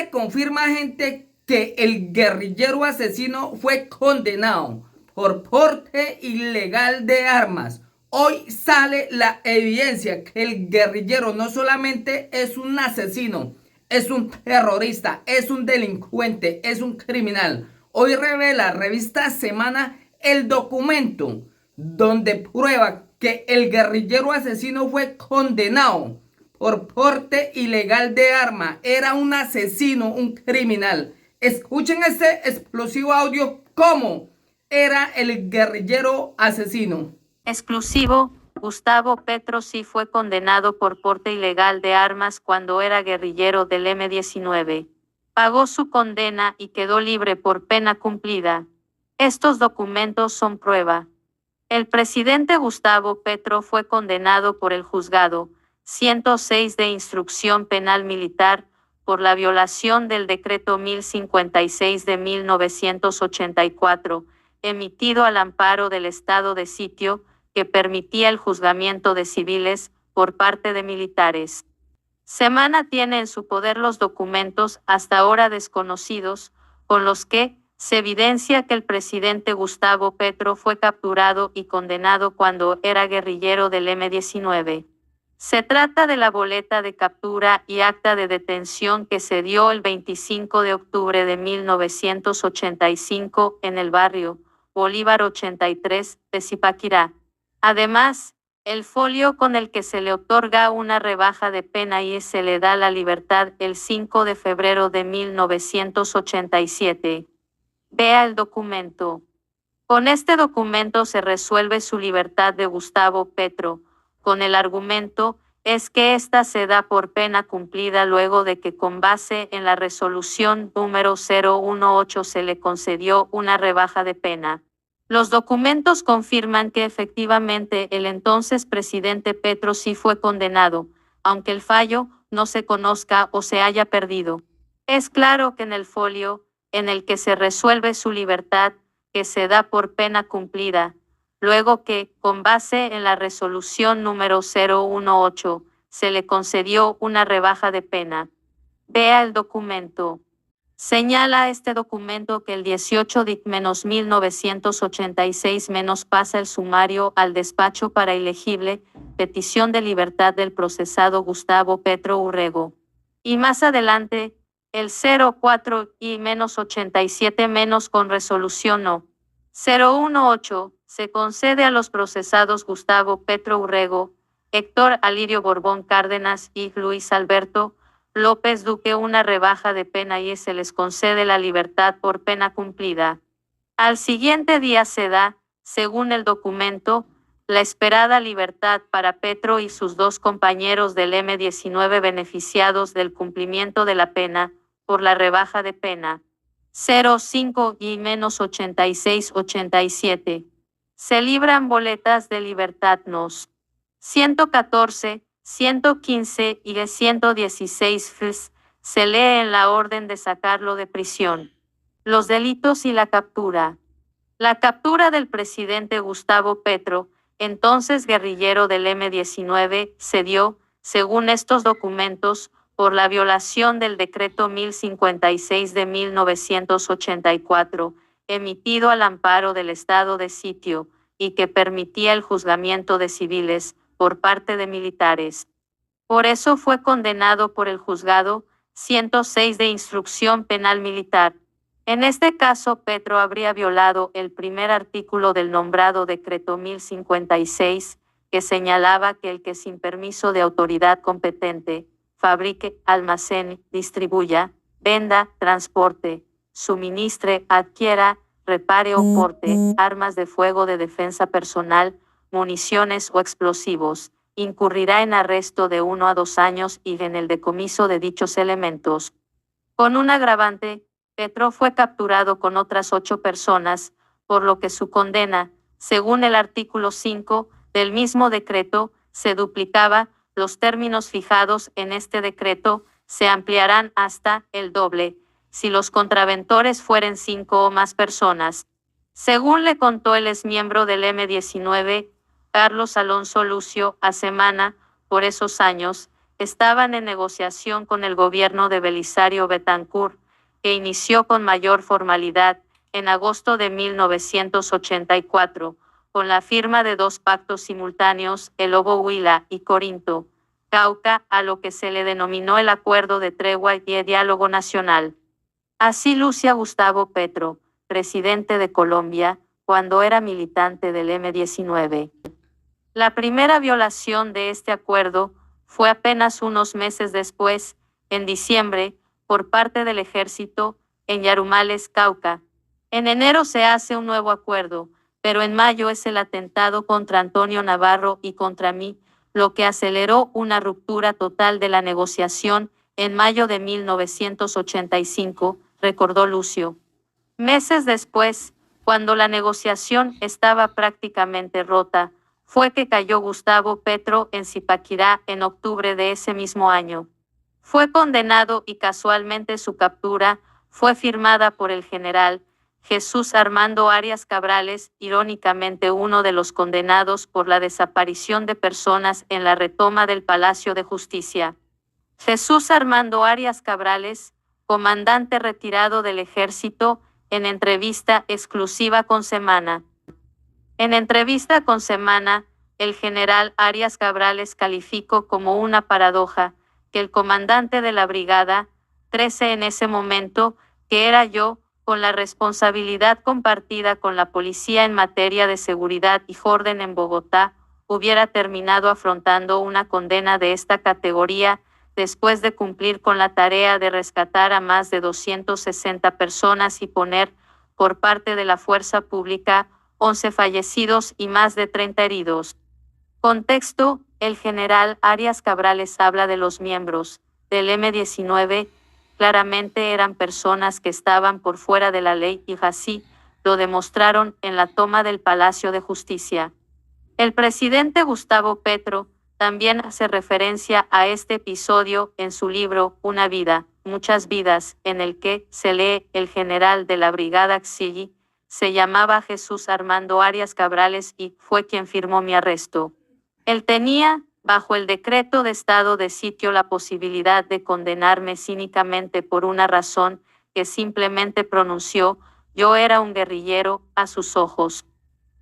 se confirma, gente, que el guerrillero asesino fue condenado por porte ilegal de armas. Hoy sale la evidencia que el guerrillero no solamente es un asesino, es un terrorista, es un delincuente, es un criminal. Hoy revela revista Semana el documento donde prueba que el guerrillero asesino fue condenado por porte ilegal de arma. Era un asesino, un criminal. Escuchen este explosivo audio, cómo era el guerrillero asesino. Exclusivo, Gustavo Petro sí fue condenado por porte ilegal de armas cuando era guerrillero del M-19. Pagó su condena y quedó libre por pena cumplida. Estos documentos son prueba. El presidente Gustavo Petro fue condenado por el juzgado 106 de Instrucción Penal Militar por la violación del decreto 1056 de 1984, emitido al amparo del estado de sitio, que permitía el juzgamiento de civiles por parte de militares. Semana tiene en su poder los documentos hasta ahora desconocidos, con los que se evidencia que el presidente Gustavo Petro fue capturado y condenado cuando era guerrillero del M-19. Se trata de la boleta de captura y acta de detención que se dio el 25 de octubre de 1985 en el barrio Bolívar 83 de Zipaquirá. Además, el folio con el que se le otorga una rebaja de pena y se le da la libertad el 5 de febrero de 1987. Vea el documento. Con este documento se resuelve su libertad de Gustavo Petro, con el argumento es que ésta se da por pena cumplida luego de que con base en la resolución número 018 se le concedió una rebaja de pena. Los documentos confirman que efectivamente el entonces presidente Petro sí fue condenado, aunque el fallo no se conozca o se haya perdido. Es claro que en el folio, en el que se resuelve su libertad, que se da por pena cumplida, luego que, con base en la resolución número 018, se le concedió una rebaja de pena. Vea el documento. Señala este documento que el 18-1986- pasa el sumario al despacho para ilegible, petición de libertad del procesado Gustavo Petro Urrego. Y más adelante, el 04-87- con resolución no. 018, se concede a los procesados Gustavo Petro Urrego, Héctor Alirio Borbón Cárdenas y Luis Alberto López Duque una rebaja de pena y se les concede la libertad por pena cumplida. Al siguiente día se da, según el documento, la esperada libertad para Petro y sus dos compañeros del M-19 beneficiados del cumplimiento de la pena, por la rebaja de pena. 05-86-87. Se libran boletas de libertad nos. 114, 115 y de 116 FIS, se lee en la orden de sacarlo de prisión. Los delitos y la captura. La captura del presidente Gustavo Petro, entonces guerrillero del M-19, se dio, según estos documentos, por la violación del decreto 1056 de 1984, emitido al amparo del estado de sitio, y que permitía el juzgamiento de civiles por parte de militares. Por eso fue condenado por el juzgado 106 de Instrucción Penal Militar. En este caso, Petro habría violado el primer artículo del nombrado decreto 1056, que señalaba que el que sin permiso de autoridad competente fabrique, almacene, distribuya, venda, transporte, suministre, adquiera, repare o porte armas de fuego de defensa personal, municiones o explosivos, incurrirá en arresto de 1 a 2 años y en el decomiso de dichos elementos. Con un agravante, Petro fue capturado con otras 8 personas, por lo que su condena, según el artículo 5 del mismo decreto, se duplicaba. Los términos fijados en este decreto se ampliarán hasta el doble, si los contraventores fueren 5 o más personas. Según le contó el exmiembro del M-19, Carlos Alonso Lucio, a Semana, por esos años, estaban en negociación con el gobierno de Belisario Betancur, que inició con mayor formalidad en agosto de 1984, con la firma de 2 pactos simultáneos, el Lobo Huila y Corinto, Cauca, a lo que se le denominó el Acuerdo de Tregua y de Diálogo Nacional. Así lucía Gustavo Petro, presidente de Colombia, cuando era militante del M-19. La primera violación de este acuerdo fue apenas unos meses después, en diciembre, por parte del ejército, en Yarumales, Cauca. En enero se hace un nuevo acuerdo, pero en mayo es el atentado contra Antonio Navarro y contra mí, lo que aceleró una ruptura total de la negociación en mayo de 1985, recordó Lucio. Meses después, cuando la negociación estaba prácticamente rota, fue que cayó Gustavo Petro en Zipaquirá en octubre de ese mismo año. Fue condenado y casualmente su captura fue firmada por el general Jesús Armando Arias Cabrales, irónicamente uno de los condenados por la desaparición de personas en la retoma del Palacio de Justicia. Jesús Armando Arias Cabrales, comandante retirado del ejército, en entrevista exclusiva con Semana. En entrevista con Semana, el general Arias Cabrales calificó como una paradoja que el comandante de la brigada 13 en ese momento, que era yo, con la responsabilidad compartida con la policía en materia de seguridad y orden en Bogotá, hubiera terminado afrontando una condena de esta categoría después de cumplir con la tarea de rescatar a más de 260 personas y poner, por parte de la fuerza pública, 11 fallecidos y más de 30 heridos. Contexto: el general Arias Cabrales habla de los miembros del M-19, claramente eran personas que estaban por fuera de la ley y así lo demostraron en la toma del Palacio de Justicia. El presidente Gustavo Petro también hace referencia a este episodio en su libro Una vida, muchas vidas, en el que se lee: el general de la brigada Xilli se llamaba Jesús Armando Arias Cabrales y fue quien firmó mi arresto. Él tenía, bajo el decreto de estado de sitio, la posibilidad de condenarme cínicamente por una razón que simplemente pronunció: yo era un guerrillero, a sus ojos.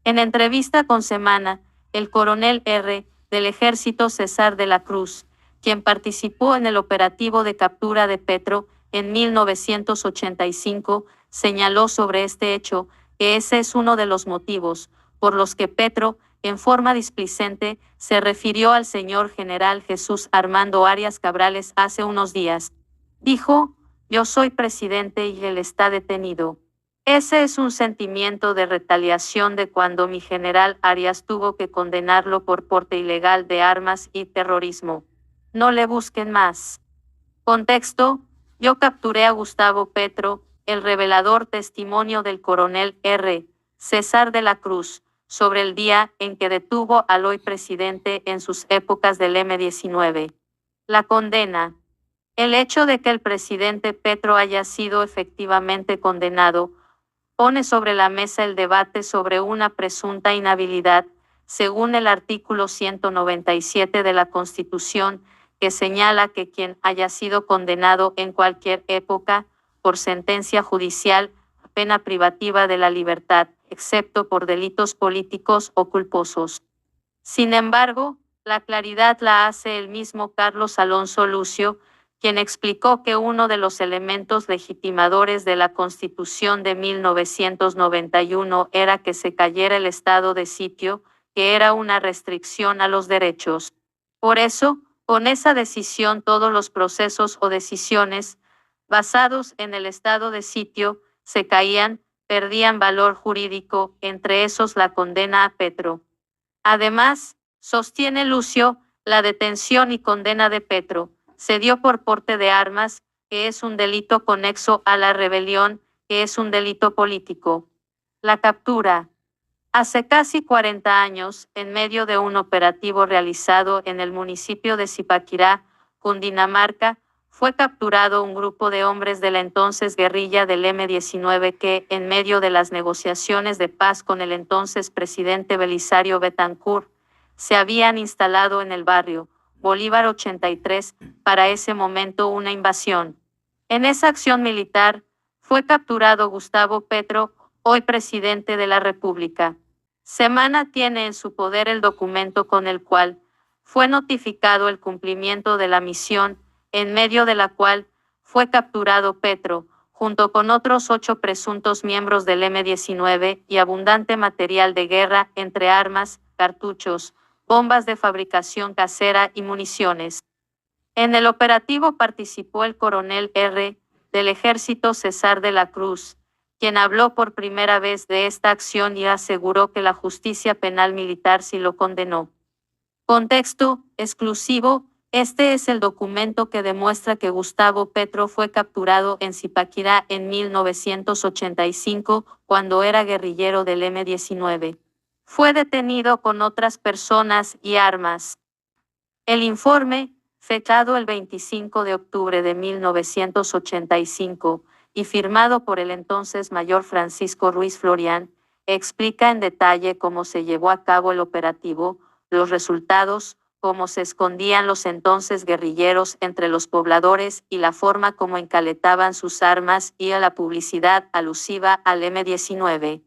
En entrevista con Semana, el coronel R. del ejército César de la Cruz, quien participó en el operativo de captura de Petro en 1985, señaló sobre este hecho que ese es uno de los motivos por los que Petro, en forma displicente, se refirió al señor general Jesús Armando Arias Cabrales hace unos días. Dijo: yo soy presidente y él está detenido. Ese es un sentimiento de retaliación de cuando mi general Arias tuvo que condenarlo por porte ilegal de armas y terrorismo. No le busquen más. Contexto: yo capturé a Gustavo Petro, el revelador testimonio del coronel R. César de la Cruz, sobre el día en que detuvo al hoy presidente en sus épocas del M-19. La condena. El hecho de que el presidente Petro haya sido efectivamente condenado pone sobre la mesa el debate sobre una presunta inhabilidad, según el artículo 197 de la Constitución, que señala que quien haya sido condenado en cualquier época, por sentencia judicial, a pena privativa de la libertad, excepto por delitos políticos o culposos. Sin embargo, la claridad la hace el mismo Carlos Alonso Lucio, quien explicó que uno de los elementos legitimadores de la Constitución de 1991 era que se cayera el estado de sitio, que era una restricción a los derechos. Por eso, con esa decisión todos los procesos o decisiones basados en el estado de sitio se caían, perdían valor jurídico, entre esos la condena a Petro. Además, sostiene Lucio, la detención y condena de Petro se dio por porte de armas, que es un delito conexo a la rebelión, que es un delito político. La captura. Hace casi 40 años, en medio de un operativo realizado en el municipio de Zipaquirá, Cundinamarca, fue capturado un grupo de hombres de la entonces guerrilla del M-19 que, en medio de las negociaciones de paz con el entonces presidente Belisario Betancur, se habían instalado en el barrio, Bolívar 83, para ese momento una invasión. En esa acción militar, fue capturado Gustavo Petro, hoy presidente de la República. Semana tiene en su poder el documento con el cual fue notificado el cumplimiento de la misión, en medio de la cual fue capturado Petro, junto con otros 8 presuntos miembros del M-19 y abundante material de guerra, entre armas, cartuchos, bombas de fabricación casera y municiones. En el operativo participó el coronel R. del Ejército César de la Cruz, quien habló por primera vez de esta acción y aseguró que la justicia penal militar sí lo condenó. Contexto exclusivo: este es el documento que demuestra que Gustavo Petro fue capturado en Zipaquirá en 1985, cuando era guerrillero del M-19. Fue detenido con otras personas y armas. El informe, fechado el 25 de octubre de 1985 y firmado por el entonces mayor Francisco Ruiz Florián, explica en detalle cómo se llevó a cabo el operativo, los resultados, cómo se escondían los entonces guerrilleros entre los pobladores y la forma como encaletaban sus armas y a la publicidad alusiva al M-19.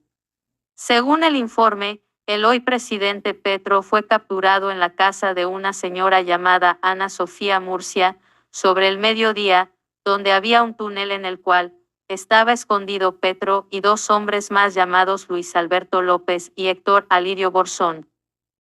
Según el informe, el hoy presidente Petro fue capturado en la casa de una señora llamada Ana Sofía Murcia, sobre el mediodía, donde había un túnel en el cual estaba escondido Petro y 2 hombres más llamados Luis Alberto López y Héctor Alirio Borzón.